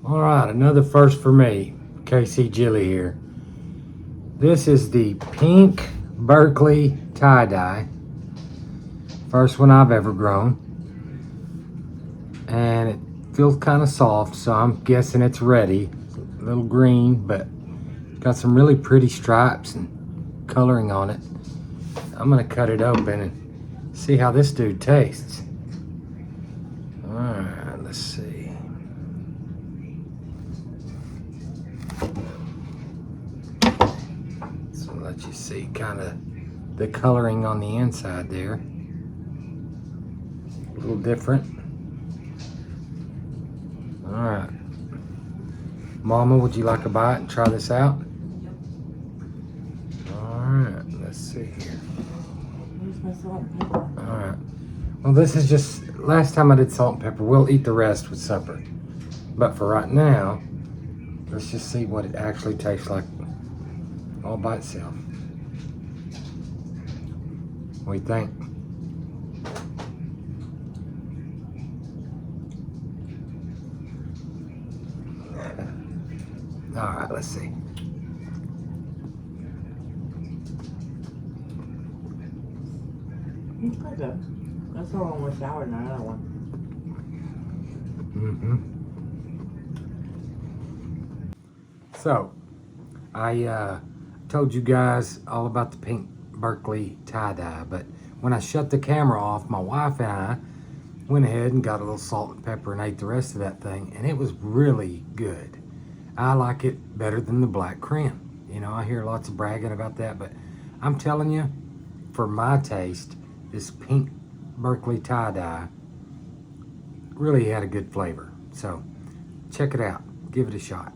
All right, another first for me. KC Gilly here. This is the pink Berkeley tie-dye. First one I've ever grown. And it feels kind of soft, so I'm guessing it's ready. A little green, but got some really pretty stripes and coloring on it. I'm gonna cut it open and see how this dude tastes. All right, let's see. So let you see kind of the coloring on the inside there. A little different. All right. Mama, would you like a bite and try this out? All right, let's see here. Where's my salt and pepper? All right. Well, this is just, last time I did salt and pepper. We'll eat the rest with supper. But for right now, let's just see what it actually tastes like all by itself. What do you think? All right, let's see. It's pretty good. That's the one with sour, not that one. So, I told you guys all about the pink Berkeley tie-dye, but when I shut the camera off, my wife and I went ahead and got a little salt and pepper and ate the rest of that thing, and it was really good. I like it better than the black creme. You know, I hear lots of bragging about that, but I'm telling you, for my taste, this pink Berkeley tie-dye really had a good flavor. So, check it out. Give it a shot.